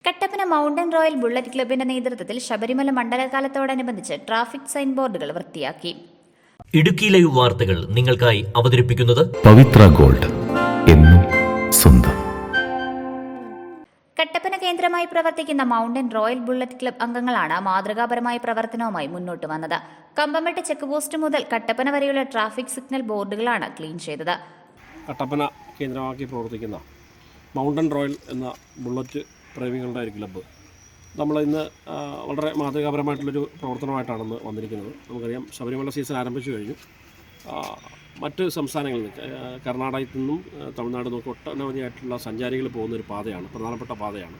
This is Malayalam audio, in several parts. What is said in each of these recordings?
കട്ടപ്പന മൗണ്ടൻ റോയൽ ബുള്ളറ്റ് ക്ലബിന്റെ നേതൃത്വത്തിൽ ശബരിമല മണ്ഡലകാലത്തോടനുബന്ധിച്ച് ട്രാഫിക് സൈൻ ബോർഡുകൾ വൃത്തിയാക്കി. ഇടുക്കി ലൈവ് വാർത്തകൾ നിങ്ങൾക്കായി അവതരിപ്പിക്കുന്നത് പവിത്ര ഗോൾഡ്, എന്നും സ്വന്തം. കട്ടപ്പന കേന്ദ്രമായി പ്രവർത്തിക്കുന്ന മൗണ്ടൻ റോയൽ ബുള്ളറ്റ് ക്ലബ് അംഗങ്ങളാണ് മാതൃകാപരമായ പ്രവർത്തനവുമായി മുന്നോട്ട് വന്നത്. കമ്പമെട്ട് ചെക്ക് പോസ്റ്റ് മുതൽ കട്ടപ്പന വരെയുള്ള ട്രാഫിക് സിഗ്നൽ ബോർഡുകളാണ് ക്ലീൻ ചെയ്തത്. കട്ടപ്പന കേന്ദ്രമാക്കി പ്രവർത്തിക്കുന്ന മൗണ്ടൻ റോയൽ എന്ന ബുള്ളറ്റ് പ്രേമികളുടെ ഒരു ക്ലബ്ബ് നമ്മൾ ഇന്ന് വളരെ മാതൃകാപരമായിട്ടുള്ളൊരു പ്രവർത്തനമായിട്ടാണ് വന്നിരിക്കുന്നത്. നമുക്കറിയാം, ശബരിമല സീസൺ ആരംഭിച്ചു കഴിഞ്ഞു. മറ്റ് സംസ്ഥാനങ്ങളിൽ നിന്ന്, കർണാടകത്തിൽ നിന്നും തമിഴ്നാട് നിന്നൊക്കെ ഒട്ടനവധിയായിട്ടുള്ള സഞ്ചാരികൾ പോകുന്ന ഒരു പാതയാണ്, പ്രധാനപ്പെട്ട പാതയാണ്.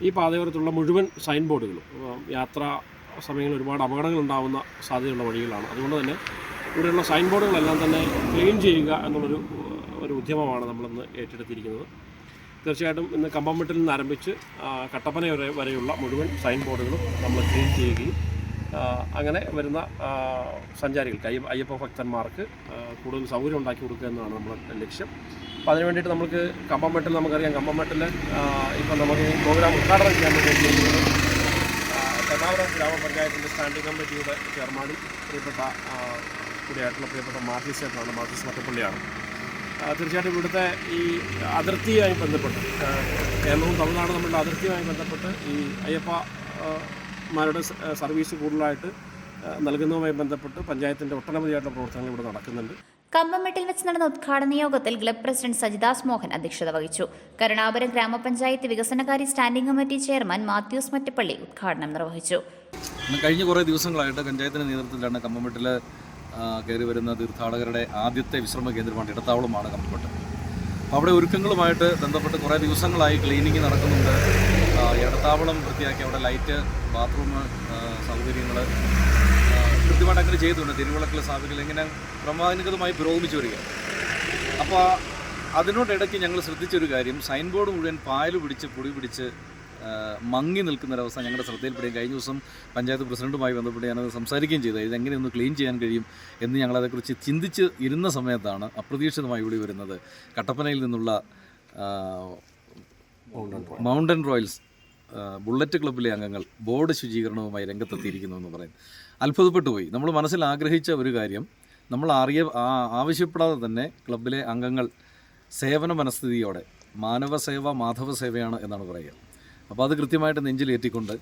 ഈ പാതയോരത്തുള്ള മുഴുവൻ സൈൻ ബോർഡുകളും യാത്രാ സമയങ്ങളിൽ ഒരുപാട് അപകടങ്ങൾ ഉണ്ടാകുന്ന സാധ്യതയുള്ള വഴികളാണ്. അതുകൊണ്ട് തന്നെ ഇവിടെയുള്ള സൈൻ ബോർഡുകളെല്ലാം തന്നെ ക്ലീൻ ചെയ്യുക എന്നുള്ളൊരു ഉദ്യമമാണ് നമ്മളിന്ന് ഏറ്റെടുത്തിരിക്കുന്നത്. തീർച്ചയായിട്ടും ഇന്ന് കമ്പമെട്ടിൽ നിന്ന് ആരംഭിച്ച് കട്ടപ്പന വരെയുള്ള മുഴുവൻ സൈൻ ബോർഡുകളും നമ്മൾ ക്ലീൻ ചെയ്യുകയും അങ്ങനെ വരുന്ന സഞ്ചാരികൾക്ക്, അയ്യപ്പ ഭക്തന്മാർക്ക് കൂടുതൽ സൗകര്യം ഉണ്ടാക്കി കൊടുക്കുക എന്നതാണ് നമ്മുടെ ലക്ഷ്യം. അപ്പോൾ അതിന് വേണ്ടിയിട്ട് നമുക്ക് കമ്പമെട്ടിൽ, നമുക്കറിയാം, കമ്പമെട്ടിൽ ഇപ്പം നമുക്ക് പ്രോഗ്രാം ഉദ്ഘാടനം ചെയ്യാൻ വേണ്ടി എറണാകുളം ഗ്രാമപഞ്ചായത്തിൻ്റെ സ്റ്റാൻഡിംഗ് കമ്മിറ്റിയുടെ ചെയർമാനും പ്രിയപ്പെട്ട മാർട്ടിസ് മറ്റപ്പള്ളിയാണ്. തീർച്ചയായിട്ടും ഇവിടുത്തെ ഈ അതിർത്തിയുമായി ബന്ധപ്പെട്ട്, കേരളവും തമിഴ്നാടും തമ്മിലുള്ള അതിർത്തിയുമായി ബന്ധപ്പെട്ട് ഈ അയ്യപ്പമാരുടെ സർവീസ് കൂടുതലായിട്ട് നൽകുന്നതുമായി ബന്ധപ്പെട്ട് പഞ്ചായത്തിൻ്റെ ഒട്ടനവധിയായിട്ടുള്ള പ്രവർത്തനങ്ങൾ ഇവിടെ നടക്കുന്നുണ്ട്. കമ്പമെട്ടിൽ വെച്ച് നടന്ന ഉദ്ഘാടന യോഗത്തിൽ ക്ലബ് പ്രസിഡന്റ് സജിദാസ് മോഹൻ അധ്യക്ഷത വഹിച്ചു. കരുണാപുരം ഗ്രാമപഞ്ചായത്ത് വികസനകാര്യ standing committee chairman Mathews Mattappally ഉദ്ഘാടനം നിർവഹിച്ചു. കഴിഞ്ഞ കുറേ ദിവസങ്ങളായിട്ട് പഞ്ചായത്തിൻ്റെ നേതൃത്വത്തിലാണ് കമ്പമെട്ടിൽ കയറി വരുന്ന തീർത്ഥാടകരുടെ ആദ്യത്തെ വിശ്രമ കേന്ദ്രമാണ്, ഇടത്താവളമാണ് കമ്പമെട്ട്. അപ്പോൾ അവിടെ ഒരുക്കങ്ങളുമായിട്ട് ബന്ധപ്പെട്ട് കുറേ ദിവസങ്ങളായി ക്ലീനിങ് നടക്കുന്നുണ്ട്. ഇടത്താവളം വൃത്തിയാക്കി അവിടെ ലൈറ്റ്, ബാത്റൂം സൗകര്യങ്ങൾ കൃത്യമായിട്ട് അങ്ങനെ ചെയ്തുകൊണ്ട് തിരുവിളക്കിലെ സ്ഥാപിക്കൽ ഇങ്ങനെ ക്രമാനുഗതമായി പുരോഗമിച്ചു വരിക. അപ്പോൾ അതിനോടിടയ്ക്ക് ഞങ്ങൾ ശ്രദ്ധിച്ചൊരു കാര്യം, സൈൻ ബോർഡ് മുഴുവൻ പായൽ പിടിച്ച് പൊടി പിടിച്ച് മങ്ങി നിൽക്കുന്നൊരവസ്ഥ ഞങ്ങളുടെ ശ്രദ്ധയിൽപ്പെടുകയും കഴിഞ്ഞ ദിവസം പഞ്ചായത്ത് പ്രസിഡൻറ്റുമായി ബന്ധപ്പെട്ട് ഞാനത് സംസാരിക്കുകയും ചെയ്തത്. ഇതെങ്ങനെ ഒന്ന് ക്ലീൻ ചെയ്യാൻ കഴിയും എന്ന് ഞങ്ങളതേക്കുറിച്ച് ചിന്തിച്ച് ഇരുന്ന സമയത്താണ് അപ്രതീക്ഷിതമായി ഇവിടെ വരുന്നത് കട്ടപ്പനയിൽ നിന്നുള്ള മൗണ്ടൻ റോയൽസ് ബുള്ളറ്റ് ക്ലബ്ബിലെ അംഗങ്ങൾ ബോർഡ് ശുചീകരണവുമായി രംഗത്തെത്തിയിരിക്കുന്നു എന്ന് പറയുന്നത് അത്ഭുതപ്പെട്ടു പോയി. നമ്മൾ മനസ്സിൽ ആഗ്രഹിച്ച ഒരു കാര്യം നമ്മൾ ആവശ്യപ്പെടാതെ തന്നെ ക്ലബ്ബിലെ അംഗങ്ങൾ സേവന മനസ്ഥിതിയോടെ, മാനവസേവ മാധവ സേവയാണ് എന്നാണ് പറയുക. അപ്പോൾ അത് കൃത്യമായിട്ട് നെഞ്ചിലേറ്റിക്കൊണ്ട്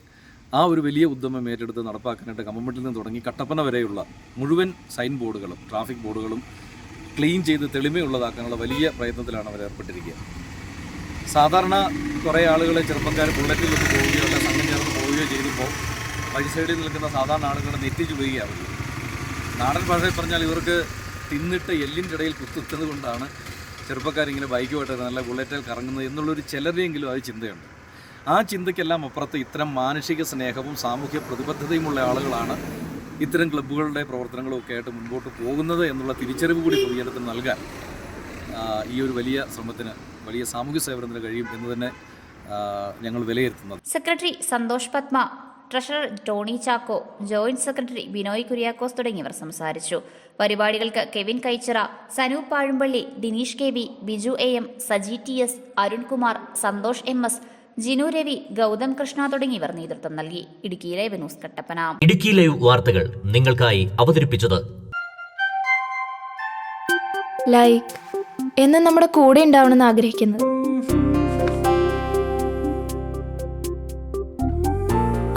ആ ഒരു വലിയ ഉദ്യമം ഏറ്റെടുത്ത് നടപ്പാക്കാനായിട്ട് കമ്പമെട്ടിൽ നിന്ന് തുടങ്ങി കട്ടപ്പന വരെയുള്ള മുഴുവൻ സൈൻ ബോർഡുകളും ട്രാഫിക് ബോർഡുകളും ക്ലീൻ ചെയ്ത് തെളിമയുള്ളതാക്കാനുള്ള വലിയ പ്രയത്നത്തിലാണ് അവർ ഏർപ്പെട്ടിരിക്കുക. സാധാരണ കുറേ ആളുകൾ, ചെറുപ്പക്കാർ ബുള്ളറ്റിൽ നിന്ന് പോവുകയോ അല്ല സംഘം ചേർന്ന് പോവുകയോ ചെയ്തപ്പോൾ വഴി സൈഡിൽ നിൽക്കുന്ന സാധാരണ ആളുകളുടെ നെറ്റിച്ച് പോവുകയാണ്. നാടൻ ഭാഷയിൽ പറഞ്ഞാൽ ഇവർക്ക് തിന്നിട്ട് എല്ലിൻ്റെ ഇടയിൽ കുത്തുന്നത് കൊണ്ടാണ് ചെറുപ്പക്കാരിങ്ങനെ ബൈക്കുമായിട്ട് നല്ല ബുള്ളറ്റിൽ കറങ്ങുന്നത് എന്നുള്ളൊരു ചിലരെങ്കിലും അത് ചിന്തയുണ്ട്. ആ ചിന്തയ്ക്കെല്ലാം അപ്പുറത്ത് ഇത്തരം മാനുഷിക സ്നേഹവും സാമൂഹ്യ പ്രതിബദ്ധതയുമുള്ള ആളുകളാണ് ഇത്തരം ക്ലബ്ബുകളുടെ പ്രവർത്തനങ്ങളും ഒക്കെ ആയിട്ട് മുൻപോട്ട് പോകുന്നത് എന്നുള്ള തിരിച്ചറിവ് കൂടി പൊതുജനത്തിന് നൽകാൻ ഈ ഒരു വലിയ ശ്രമത്തിന്, വലിയ സാമൂഹ്യ സേവനത്തിന് കഴിയും എന്ന് തന്നെ ഞങ്ങൾ വിലയിരുത്തുന്നത്. Secretary Santhosh Padma, treasurer Tony Chacko, joint secretary Binoy Kuriakose തുടങ്ങിയവർ സംസാരിച്ചു. പരിപാടികൾക്ക് Kevin Kaichira, Sanoop Pazhumpally, Dineesh K V, Biju M, Saji TS, Arunkumar, Santhosh MS, Jinu Ravi, Gautham Krishna തുടങ്ങിയവർ നേതൃത്വം നൽകി. Idukki live news Kattappana. Idukki live വാർത്തകൾ നിങ്ങൾക്കായി അവതരിപ്പിച്ചത് ലൈക്ക് എന്ന് നമ്മുടെ കൂടെ ഉണ്ടാവണമെന്ന് ആഗ്രഹിക്കുന്നത്.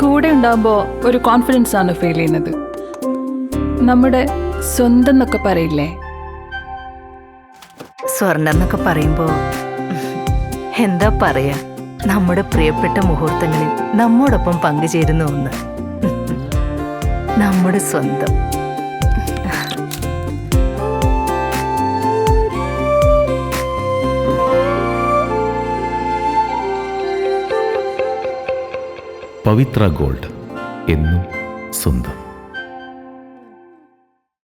കൂടെ ഉണ്ടാകുമ്പോൾ ഒരു കോൺഫിഡൻസ് ആണ് ഫീൽ ചെയ്യുന്നത്. നമ്മുടെ സ്വന്തം എന്നൊക്കെ പറയില്ലേ, സ്വർണ്ണം എന്നൊക്കെ പറയുമ്പോൾ എന്താ പറയാ, നമ്മുടെ പ്രിയപ്പെട്ട മുഹൂർത്തങ്ങളിൽ നമ്മോടൊപ്പം പങ്കുചേരുന്ന ഒന്ന്, നമ്മുടെ സ്വന്തം. പവിത്ര ഗോൾഡ്, എന്നും സ്വന്തം.